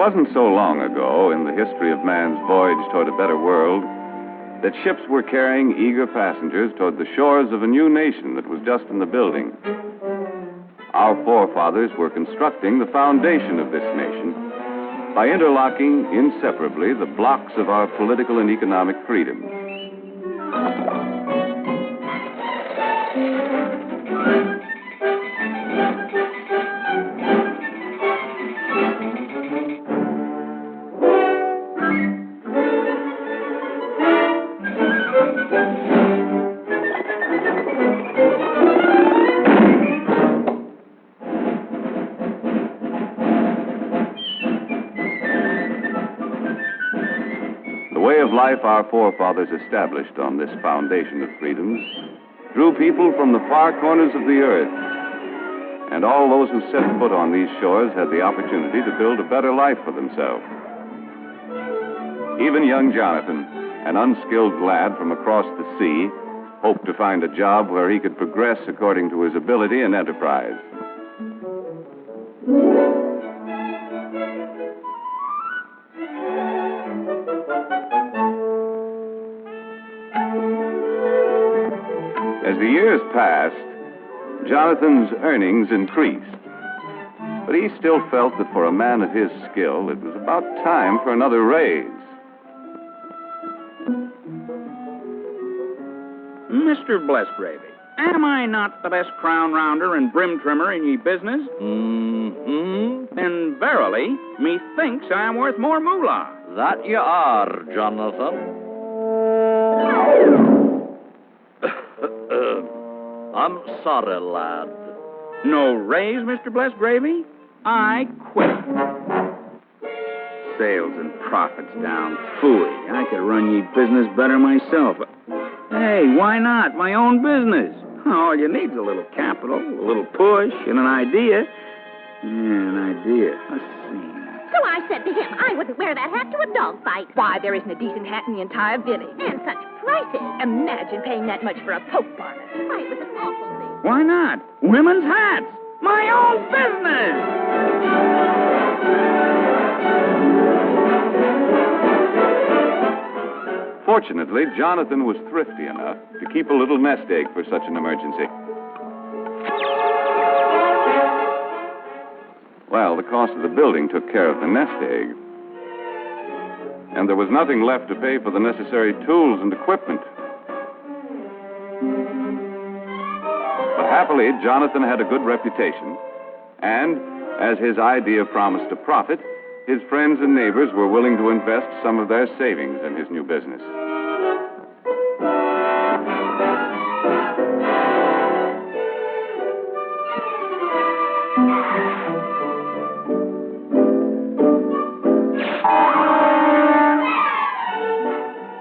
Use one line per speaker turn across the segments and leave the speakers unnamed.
wasn't so long ago in the history of man's voyage toward a better world that ships were carrying eager passengers toward the shores of a new nation that was just in the building. Our forefathers were constructing the foundation of this nation by interlocking inseparably the blocks of our political and economic freedoms. Life our forefathers established on this foundation of freedoms drew people from the far corners of the earth, and all those who set foot on these shores had the opportunity to build a better life for themselves. Even young Jonathan, an unskilled lad from across the sea, hoped to find a job where he could progress according to his ability and enterprise. As the years passed, Jonathan's earnings increased. But he still felt that for a man of his skill, it was about time for another raise.
Mr. Blessgravy, am I not the best crown rounder and brim trimmer in ye business?
Mm-hmm.
Then verily, methinks I am worth more moolah.
That you are, Jonathan. I'm sorry, lad.
No raise, Mr. Blessgravy? I quit. Sales and profits down. Phooey. I could run ye business better myself. Hey, why not? My own business. All you need's a little capital, a little push, and an idea. Yeah, an idea. Let's see.
So I said to him, I wouldn't wear that hat to a dog fight. Why, there isn't a decent hat in the entire village. And such prices. Imagine paying that much for a poke bonnet. Why, it was an awful thing.
Why not? Women's hats. My own business.
Fortunately, Jonathan was thrifty enough to keep a little nest egg for such an emergency. Well, the cost of the building took care of the nest egg. And there was nothing left to pay for the necessary tools and equipment. But happily, Jonathan had a good reputation. And, as his idea promised a profit, his friends and neighbors were willing to invest some of their savings in his new business.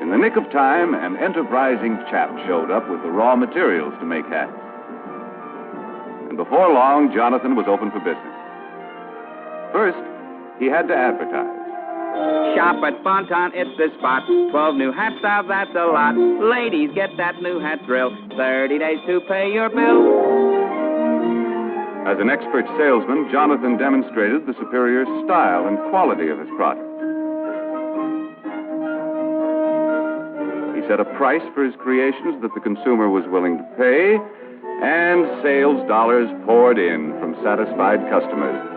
In the nick of time, an enterprising chap showed up with the raw materials to make hats. And before long, Jonathan was open for business. First, he had to advertise.
Shop at Bonton, it's the spot. 12 new hat styles, that's a lot. Ladies, get that new hat thrill. 30 days to pay your bill.
As an expert salesman, Jonathan demonstrated the superior style and quality of his product. He set a price for his creations that the consumer was willing to pay, and sales dollars poured in from satisfied customers.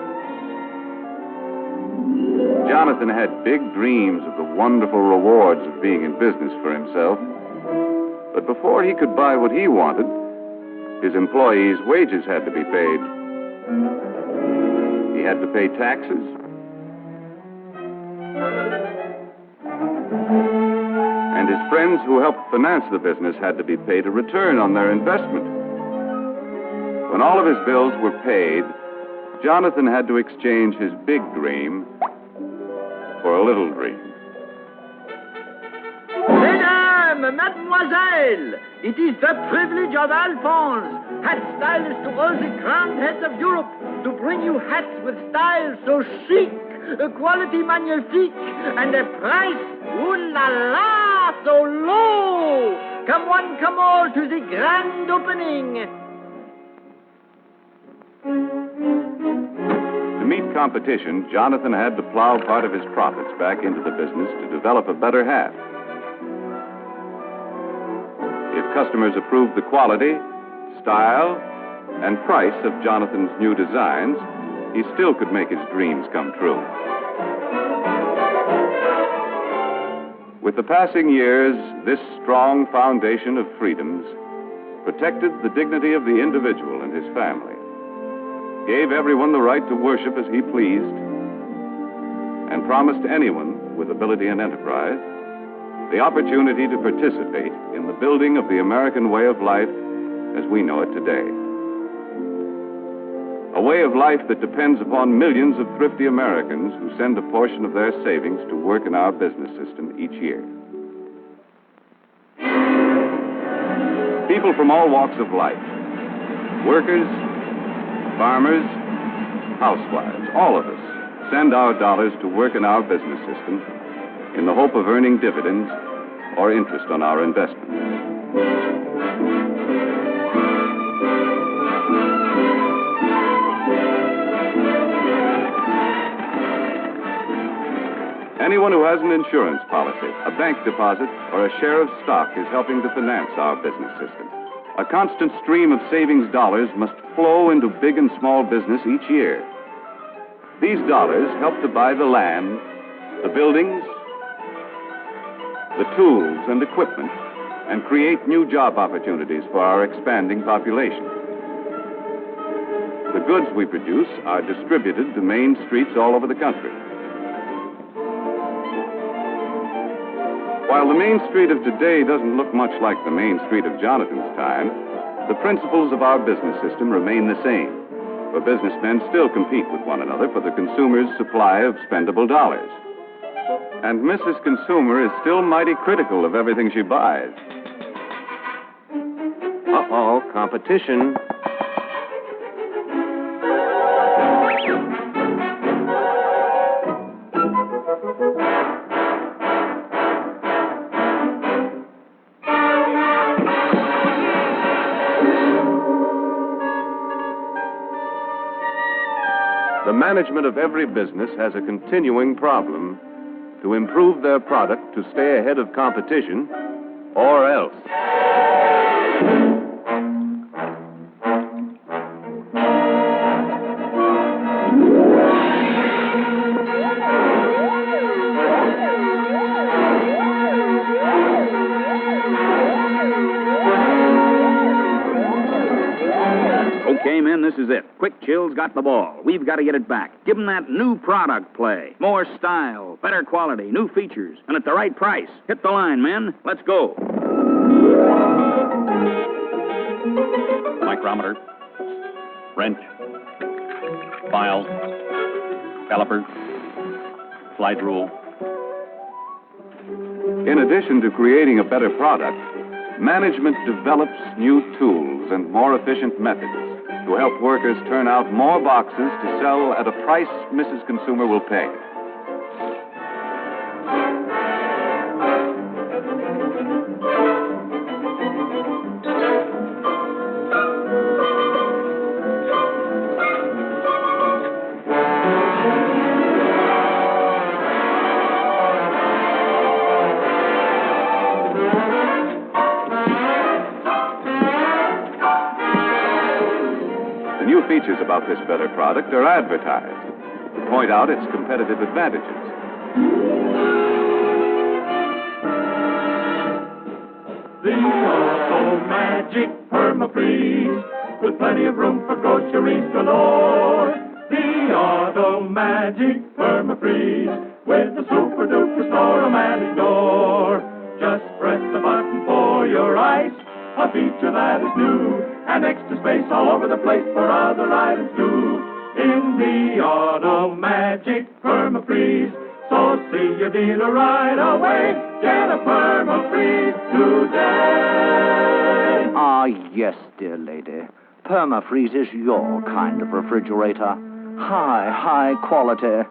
Jonathan had big dreams of the wonderful rewards of being in business for himself. But before he could buy what he wanted, his employees' wages had to be paid. He had to pay taxes. And his friends who helped finance the business had to be paid a return on their investment. When all of his bills were paid, Jonathan had to exchange his big dream for a little dream.
Mesdames, mademoiselles, it is the privilege of Alphonse, hat stylist to all the grand heads of Europe, to bring you hats with style so chic, a quality magnifique, and a price, ooh la la, so low. Come one, come all to the grand opening.
To meet competition, Jonathan had to plow part of his profits back into the business to develop a better hat. If customers approved the quality, style, and price of Jonathan's new designs, he still could make his dreams come true. With the passing years, this strong foundation of freedoms protected the dignity of the individual and his family, gave everyone the right to worship as he pleased, and promised anyone with ability and enterprise the opportunity to participate in the building of the American way of life as we know it today. A way of life that depends upon millions of thrifty Americans who send a portion of their savings to work in our business system each year. People from all walks of life, workers, farmers, housewives, all of us send our dollars to work in our business system in the hope of earning dividends or interest on our investments. Anyone who has an insurance policy, a bank deposit, or a share of stock is helping to finance our business system. A constant stream of savings dollars must flow into big and small business each year. These dollars help to buy the land, the buildings, the tools and equipment, and create new job opportunities for our expanding population. The goods we produce are distributed to main streets all over the country. While the Main Street of today doesn't look much like the Main Street of Jonathan's time, the principles of our business system remain the same. For businessmen still compete with one another for the consumer's supply of spendable dollars. And Mrs. Consumer is still mighty critical of everything she buys. Uh-oh, competition. The management of every business has a continuing problem to improve their product to stay ahead of competition, or else.
Okay, men, this is it. Quick Chill's got the ball. We've got to get it back. Give them that new product play. More style, better quality, new features, and at the right price. Hit the line, men. Let's go.
Micrometer, wrench, file, caliper, slide rule.
In addition to creating a better product, management develops new tools and more efficient methods to help workers turn out more boxes to sell at a price Mrs. Consumer will pay. New features about this better product are advertised to point out its competitive advantages.
The Auto Magic Perma-Freeze, with plenty of room for groceries galore. The Auto Magic Perma-Freeze, with the super-duper store-o-matic door. Just press the button for your ice, a feature that is new, and extra space all over the place for other items too. In the Auto Magic Perma-Freeze, so see your dealer right away. Get a Perma-Freeze today.
Ah, yes, dear lady. Perma-Freeze is your kind of refrigerator. High quality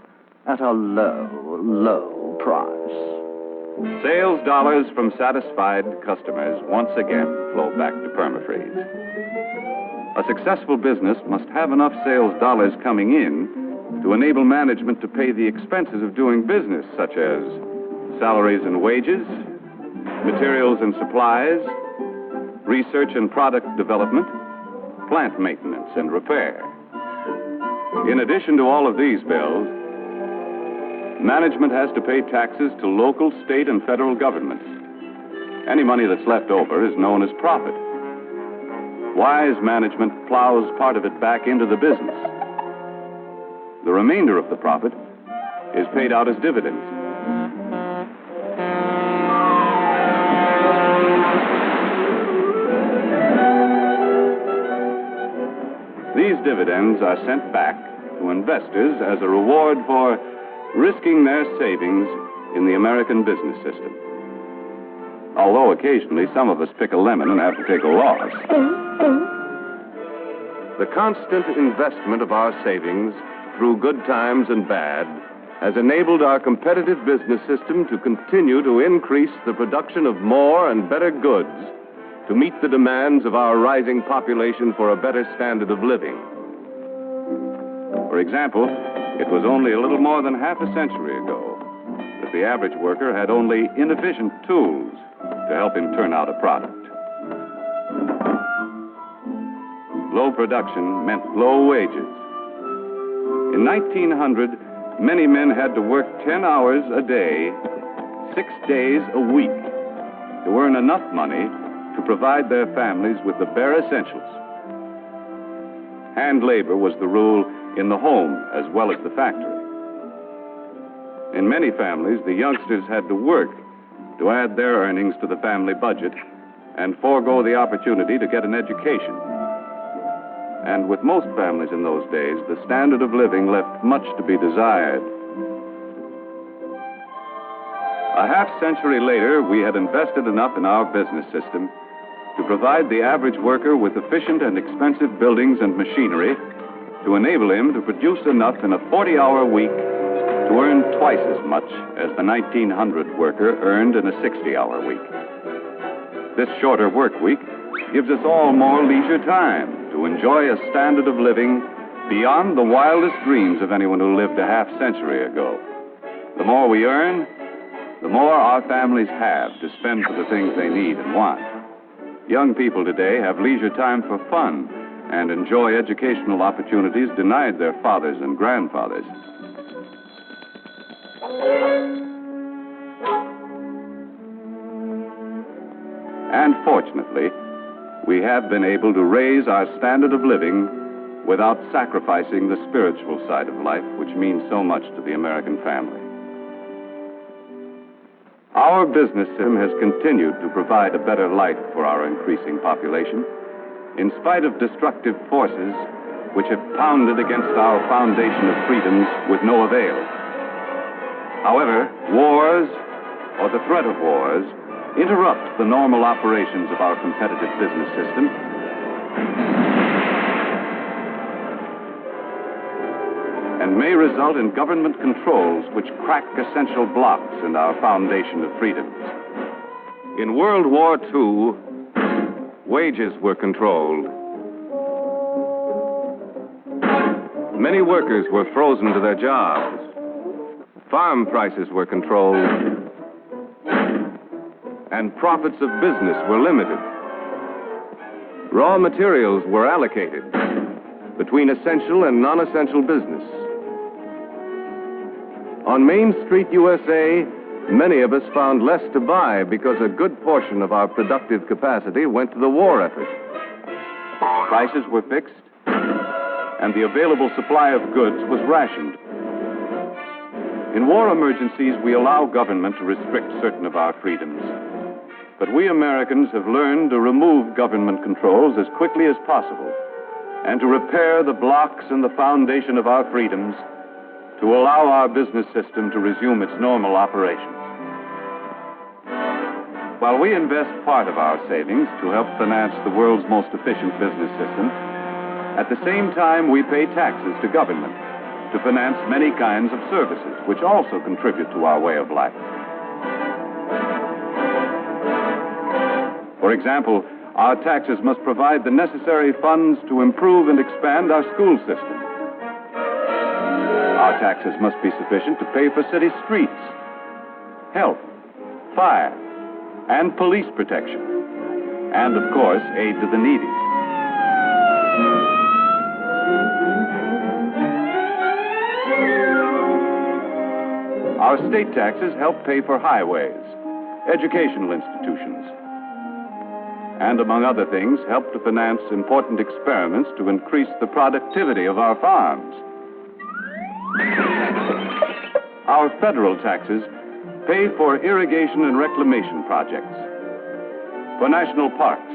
at a low price.
Sales dollars from satisfied customers once again flow back to Perma-Freeze. A successful business must have enough sales dollars coming in to enable management to pay the expenses of doing business, such as salaries and wages, materials and supplies, research and product development, plant maintenance and repair. In addition to all of these bills, management has to pay taxes to local, state, and federal governments. Any money that's left over is known as profit. Wise management plows part of it back into the business. The remainder of the profit is paid out as dividends. These dividends are sent back to investors as a reward for risking their savings in the American business system. Although occasionally some of us pick a lemon and have to take a loss. The constant investment of our savings through good times and bad has enabled our competitive business system to continue to increase the production of more and better goods to meet the demands of our rising population for a better standard of living. For example, it was only a little more than half a century ago that the average worker had only inefficient tools to help him turn out a product. Low production meant low wages. In 1900, many men had to work 10 hours a day, 6 days a week, to earn enough money to provide their families with the bare essentials. Hand labor was the rule in the home as well as the factory. In many families, the youngsters had to work to add their earnings to the family budget and forego the opportunity to get an education. And with most families in those days, the standard of living left much to be desired. A half-century later, we had invested enough in our business system to provide the average worker with efficient and expensive buildings and machinery to enable him to produce enough in a 40-hour week to earn twice as much as the 1900 worker earned in a 60-hour week. This shorter work week gives us all more leisure time to enjoy a standard of living beyond the wildest dreams of anyone who lived a half-century ago. The more we earn, the more our families have to spend for the things they need and want. Young people today have leisure time for fun and enjoy educational opportunities denied their fathers and grandfathers. And fortunately, we have been able to raise our standard of living without sacrificing the spiritual side of life, which means so much to the American family. Our business system has continued to provide a better life for our increasing population, in spite of destructive forces which have pounded against our foundation of freedoms with no avail. However, wars, or the threat of wars, interrupt the normal operations of our competitive business system and may result in government controls which crack essential blocks in our foundation of freedoms. In World War II, wages were controlled. Many workers were frozen to their jobs. Farm prices were controlled. And profits of business were limited. Raw materials were allocated between essential and non-essential business. On Main Street, USA, many of us found less to buy because a good portion of our productive capacity went to the war effort. Prices were fixed, and the available supply of goods was rationed. In war emergencies, we allow government to restrict certain of our freedoms. But we Americans have learned to remove government controls as quickly as possible and to repair the blocks in the foundation of our freedoms to allow our business system to resume its normal operations. While we invest part of our savings to help finance the world's most efficient business system, at the same time we pay taxes to government to finance many kinds of services which also contribute to our way of life. For example, our taxes must provide the necessary funds to improve and expand our school system. Our taxes must be sufficient to pay for city streets, health, fire, and police protection, and, of course, aid to the needy. Our state taxes help pay for highways, educational institutions, and, among other things, help to finance important experiments to increase the productivity of our farms. Our federal taxes pay for irrigation and reclamation projects, for national parks,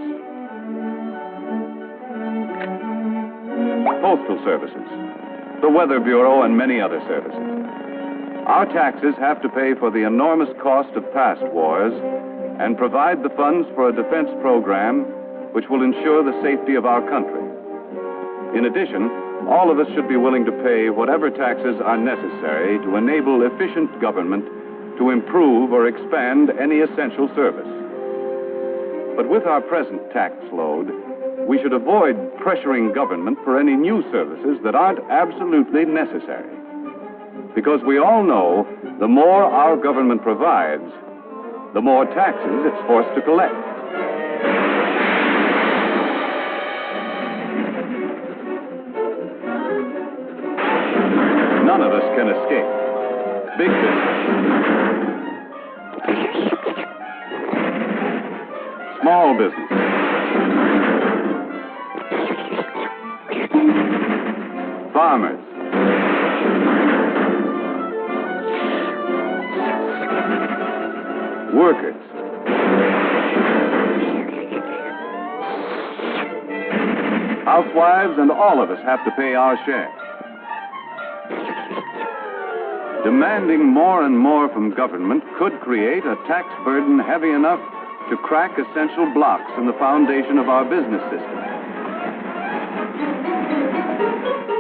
postal services, the Weather Bureau, and many other services. Our taxes have to pay for the enormous cost of past wars and provide the funds for a defense program which will ensure the safety of our country. In addition, all of us should be willing to pay whatever taxes are necessary to enable efficient government to improve or expand any essential service. But with our present tax load, we should avoid pressuring government for any new services that aren't absolutely necessary. Because we all know the more our government provides, the more taxes it's forced to collect. None of us can escape. Big business, small business, farmers, workers, housewives, and all of us have to pay our share. Demanding more and more from government could create a tax burden heavy enough to crack essential blocks in the foundation of our business system.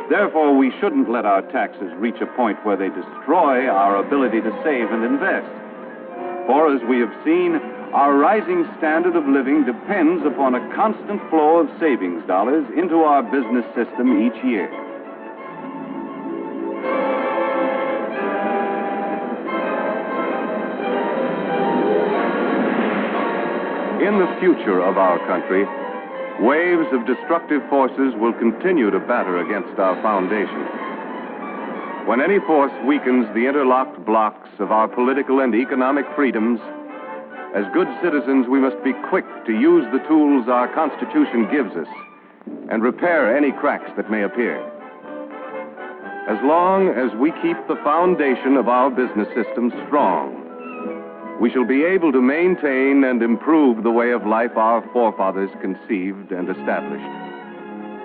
Therefore, we shouldn't let our taxes reach a point where they destroy our ability to save and invest. For, as we have seen, our rising standard of living depends upon a constant flow of savings dollars into our business system each year. In the future of our country, waves of destructive forces will continue to batter against our foundation. When any force weakens the interlocked blocks of our political and economic freedoms, as good citizens, we must be quick to use the tools our Constitution gives us and repair any cracks that may appear. As long as we keep the foundation of our business system strong, we shall be able to maintain and improve the way of life our forefathers conceived and established.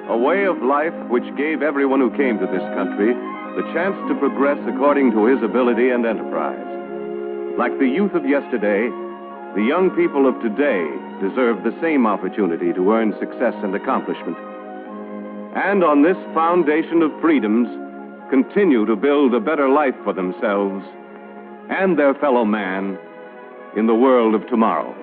A way of life which gave everyone who came to this country the chance to progress according to his ability and enterprise. Like the youth of yesterday, the young people of today deserve the same opportunity to earn success and accomplishment. And on this foundation of freedoms, continue to build a better life for themselves and their fellow man in the world of tomorrow.